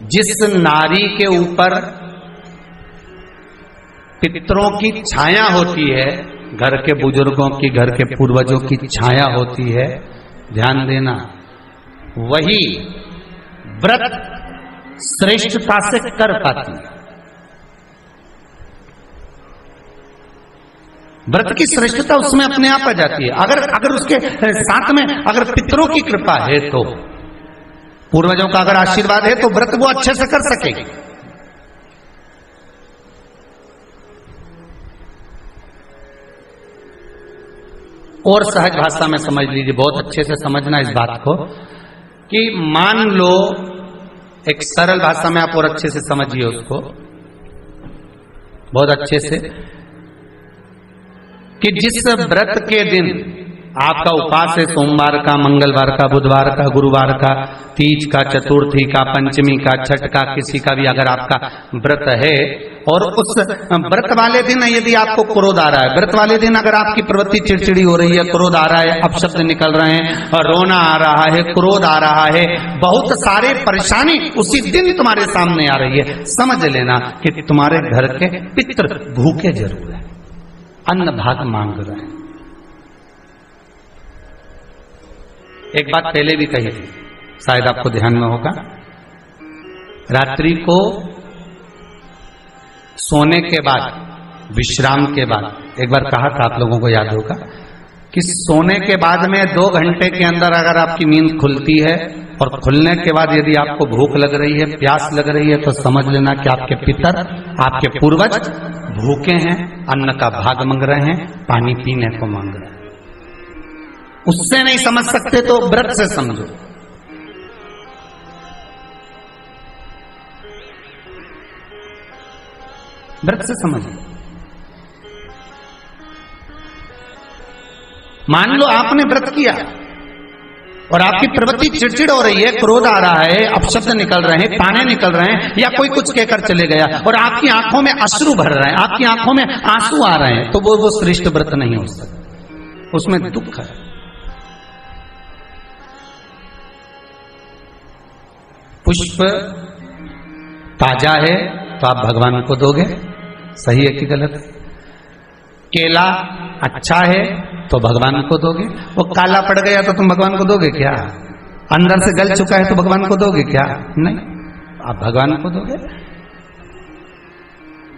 जिस नारी के ऊपर पितरों की छाया होती है, घर के बुजुर्गों की, घर के पूर्वजों की छाया होती है, ध्यान देना, वही व्रत श्रेष्ठता से कर पाती है। व्रत की श्रेष्ठता उसमें अपने आप आ जाती है। अगर उसके साथ में अगर पितरों की कृपा है, तो पूर्वजों का अगर आशीर्वाद है, तो व्रत वो अच्छे से कर सकेगी। और सहज भाषा में समझ लीजिए, बहुत अच्छे से समझना इस बात को, कि मान लो, एक सरल भाषा में आप और अच्छे से समझिए उसको, बहुत अच्छे से, कि जिस व्रत के दिन आपका उपास है, सोमवार का, मंगलवार का, बुधवार का, गुरुवार का, तीज का, चतुर्थी का, पंचमी का, छठ का, किसी का भी अगर आपका व्रत है, और उस व्रत वाले दिन यदि आपको क्रोध आ रहा है, व्रत वाले दिन अगर आपकी प्रवृत्ति चिड़चिड़ी हो रही है, क्रोध आ रहा है, अपशब्द निकल रहे हैं, और रोना आ रहा है, क्रोध आ रहा है, बहुत सारे परेशानी उसी दिन तुम्हारे सामने आ रही है, समझ लेना कि तुम्हारे घर के पितृ भूखे जरूर है, अन्न भाग मांग रहे हैं। एक बात पहले भी कही थी, शायद आपको ध्यान में होगा, रात्रि को सोने के बाद, विश्राम के बाद, एक बार कहा था, आप लोगों को याद होगा, कि सोने के बाद में 2 घंटे के अंदर अगर आपकी नींद खुलती है, और खुलने के बाद यदि आपको भूख लग रही है, प्यास लग रही है, तो समझ लेना कि आपके पितर, आपके पूर्वज भूखे हैं, अन्न का भाग मांग रहे हैं, पानी पीने को मांग रहे हैं। उससे नहीं समझ सकते तो व्रत से समझो। व्रत से समझो। मान लो आपने व्रत किया और आपकी प्रवृत्ति चिड़चिड़ हो रही है, क्रोध आ रहा है, अपशब्द निकल रहे हैं, ताने निकल रहे हैं, या कोई कुछ कहकर चले गया और आपकी आंखों में अश्रु भर रहे हैं, आपकी आंखों में आंसू आ रहे हैं, तो वो श्रेष्ठ व्रत नहीं हो सकता, उसमें दुख है। पुष्प ताजा है तो आप भगवान को दोगे, सही है कि गलत है? केला अच्छा है तो भगवान को दोगे, वो काला पड़ गया तो तुम भगवान को दोगे क्या? अंदर से गल चुका है तो भगवान को दोगे क्या? नहीं, आप भगवान को दोगे।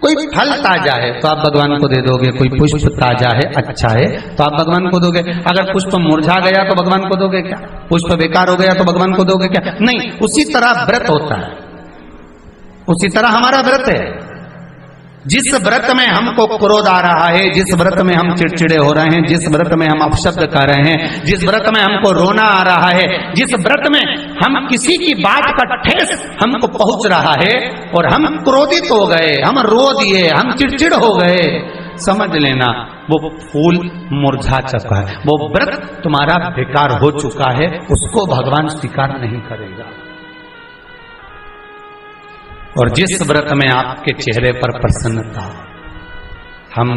कोई फल ताजा है तो आप भगवान को दे दोगे, कोई पुष्प ताजा है, अच्छा है तो आप भगवान को दोगे। अगर पुष्प मुरझा गया तो भगवान को दोगे क्या? पुष्प बेकार हो गया तो भगवान को दोगे क्या? नहीं। उसी तरह व्रत होता है, उसी तरह हमारा व्रत है। जिस व्रत में हमको क्रोध आ रहा है, जिस व्रत में हम चिड़चिड़े हो रहे हैं, जिस व्रत में हम अपशब्द कर रहे हैं, जिस व्रत में हमको रोना आ रहा है, जिस व्रत में हम किसी की बात का ठेस हमको पहुंच रहा है और हम क्रोधित हो गए, हम रो दिए, हम चिड़चिड़ हो गए, समझ लेना वो फूल मुरझा चुका है, वो व्रत तुम्हारा बेकार हो चुका है, उसको भगवान स्वीकार नहीं करेगा। और जिस व्रत में आपके चेहरे पर प्रसन्नता, हम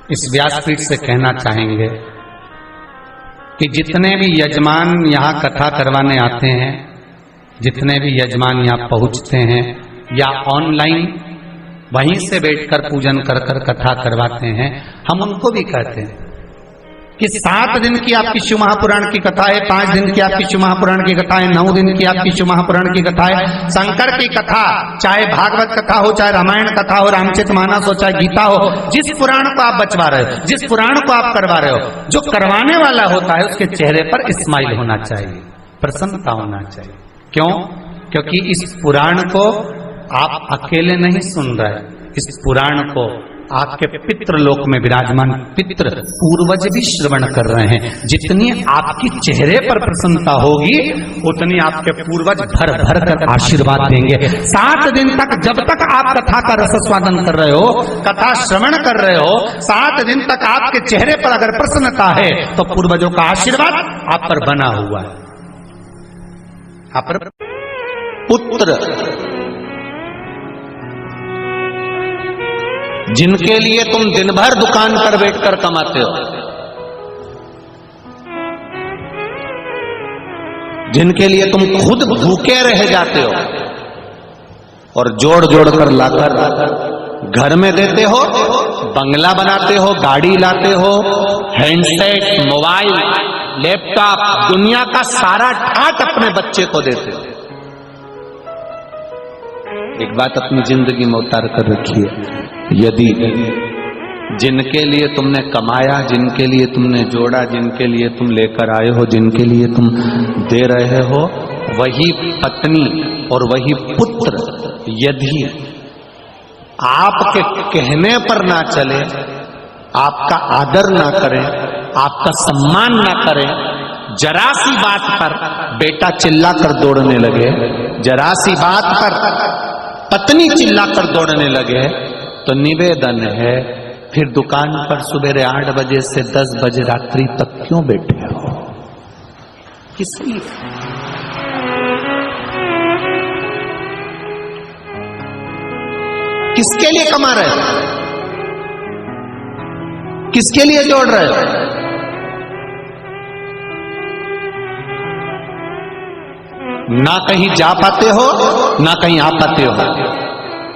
इस व्यासपीठ से कहना चाहेंगे कि जितने भी यजमान यहां कथा करवाने आते हैं, जितने भी यजमान यहां पहुंचते हैं या ऑनलाइन वहीं से बैठकर पूजन कर कर कथा करवाते हैं, हम उनको भी कहते हैं कि 7 दिन की आपकी शिव महापुराण की कथा है, 5 दिन की आपकी शिव महापुराण की कथा है, 9 दिन की आपकी शिव महापुराण की कथा है। शंकर की कथा, चाहे भागवत कथा हो, चाहे रामायण कथा हो, रामचरितमानस हो, चाहे गीता हो, जिस पुराण को आप बचवा रहे हो, जिस पुराण को आप करवा रहे हो, जो करवाने वाला होता है उसके चेहरे पर स्माइल होना चाहिए, प्रसन्नता होना चाहिए। क्यों? क्योंकि इस पुराण को आप अकेले नहीं सुन रहे, इस पुराण को आपके पितृलोक में विराजमान पितृ पूर्वज भी श्रवण कर रहे हैं। जितनी आपकी चेहरे पर प्रसन्नता होगी उतनी आपके पूर्वज भर भर कर आशीर्वाद देंगे। 7 दिन तक, जब तक आप कथा का रसस्वादन कर रहे हो, कथा श्रवण कर रहे हो, 7 दिन तक आपके चेहरे पर अगर प्रसन्नता है तो पूर्वजों का आशीर्वाद आप पर बना हुआ है। आप पर पुत्र जिनके लिए तुम दिन भर दुकान पर बैठकर कमाते हो, जिनके लिए तुम खुद भूखे रह जाते हो और जोड़ जोड़ कर लाकर घर में देते हो, बंगला बनाते हो, गाड़ी लाते हो, हैंडसेट, मोबाइल, लैपटॉप, दुनिया का सारा ठाट अपने बच्चे को देते हो। एक बात अपनी जिंदगी में उतार कर रखिए, यदि जिनके लिए तुमने कमाया, जिनके लिए तुमने जोड़ा, जिनके लिए तुम लेकर आए हो, जिनके लिए तुम दे रहे हो, वही पत्नी और वही पुत्र यदि आपके कहने पर ना चले, आपका आदर ना करें, आपका सम्मान ना करें, जरा सी बात पर बेटा चिल्ला कर दौड़ने लगे, जरा सी बात पर पत्नी चिल्ला कर दौड़ने लगे, तो निवेदन है, फिर दुकान पर सुबह 8 बजे से 10 बजे रात्रि तक क्यों बैठे हो? किस लिए? किसके लिए कमा रहे हो? किसके लिए जोड़ रहे हो? ना कहीं जा पाते हो, ना कहीं आ पाते हो।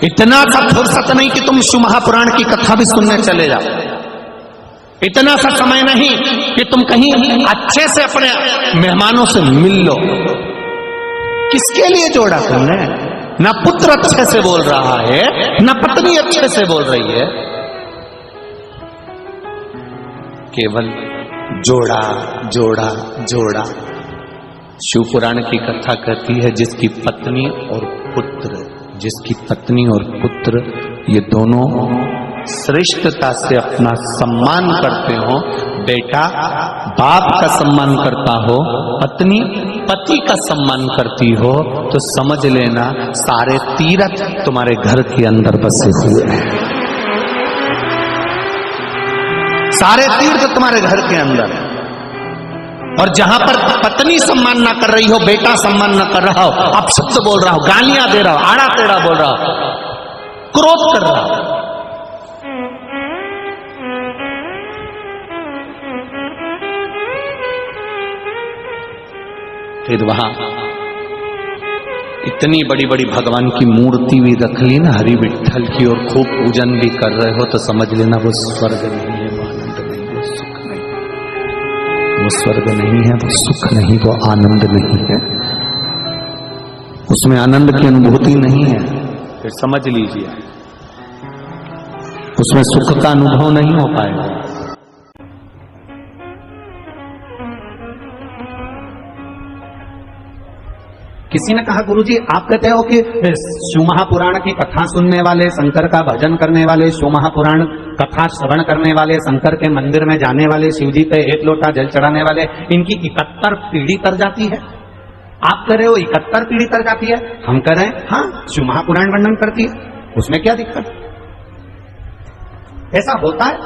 इतना सा फुर्सत नहीं कि तुम शिव महापुराण की कथा भी सुनने चले जाओ, इतना सा समय नहीं कि तुम कहीं अच्छे से अपने मेहमानों से मिल लो। किसके लिए जोड़ा तुमने? ना पुत्र अच्छे से बोल रहा है, ना पत्नी अच्छे से बोल रही है, केवल जोड़ा जोड़ा जोड़ा। शिव पुराण की कथा कहती है जिसकी पत्नी और पुत्र, जिसकी पत्नी और पुत्र ये दोनों श्रेष्ठता से अपना सम्मान करते हो, बेटा बाप का सम्मान करता हो, पत्नी पति का सम्मान करती हो, तो समझ लेना सारे तीर्थ तुम्हारे घर के अंदर बसे हुए हैं। सारे तीर्थ तुम्हारे घर के अंदर। और जहां पर पत्नी सम्मान ना कर रही हो, बेटा सम्मान ना कर रहा हो, अपशब्द बोल रहा हो, गालियां दे रहा हो, आड़ा टेढ़ा बोल रहा हो, क्रोध कर रहा हो, फिर वहां इतनी बड़ी बड़ी भगवान की मूर्ति भी रख ली ना, हरि विठ्ठल की, और खूब पूजन भी कर रहे हो, तो समझ लेना वो स्वर्ग नहीं है, वो आनंद नहीं, वो सुख नहीं, वो स्वर्ग नहीं है, वो सुख नहीं, वो आनंद नहीं है, उसमें आनंद की अनुभूति नहीं है। फिर समझ लीजिए उसमें सुख का अनुभव नहीं हो पाएगा। किसी ने कहा, गुरुजी आप कहते हो कि शिव महापुराण की कथा सुनने वाले, शंकर का भजन करने वाले, शिव महापुराण कथा श्रवण करने वाले, शंकर के मंदिर में जाने वाले, शिव जी पे 1 लोटा जल चढ़ाने वाले, इनकी 71 पीढ़ी तर जाती है। आप कह रहे हो 71 पीढ़ी तर जाती है, हम कह रहे हैं हाँ शिव महापुराण वर्णन करती है, उसमें क्या दिक्कत? ऐसा होता है?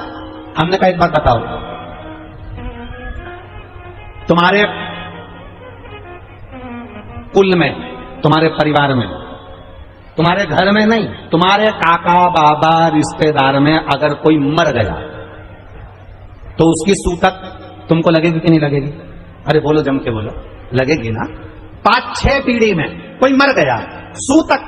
हमने कहा एक बात बताओ, तुम्हारे कुल में, तुम्हारे परिवार में, तुम्हारे घर में नहीं, तुम्हारे काका बाबा रिश्तेदार में अगर कोई मर गया तो उसकी सूतक तुमको लगेगी कि नहीं लगेगी? अरे बोलो, जम के बोलो, लगेगी ना। 5-6 पीढ़ी में कोई मर गया, सूतक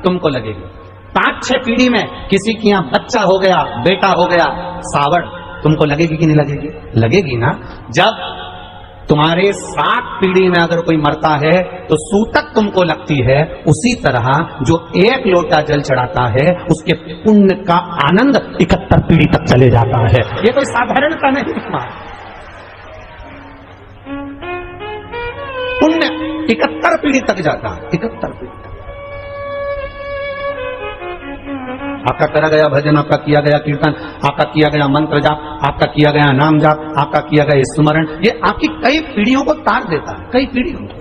तुमको लगेगी। 5-6 पीढ़ी में किसी के यहां बच्चा हो गया, बेटा हो गया, सावड़, तुमको लगेगी कि नहीं लगेगी? लगेगी ना। जब तुम्हारे 7 पीढ़ी में अगर कोई मरता है तो सूतक तुमको लगती है, उसी तरह जो 1 लोटा जल चढ़ाता है उसके पुण्य का आनंद 71 पीढ़ी तक चले जाता है। ये कोई साधारणता नहीं, पुण्य 71 पीढ़ी तक जाता है, 71 पीढ़ी तक। आपका करा गया भजन, आपका किया गया कीर्तन, आपका किया गया मंत्र जाप, आपका किया गया नाम जाप, आपका किया गया स्मरण, ये आपकी कई पीढ़ियों को तार देता है, कई पीढ़ियों को।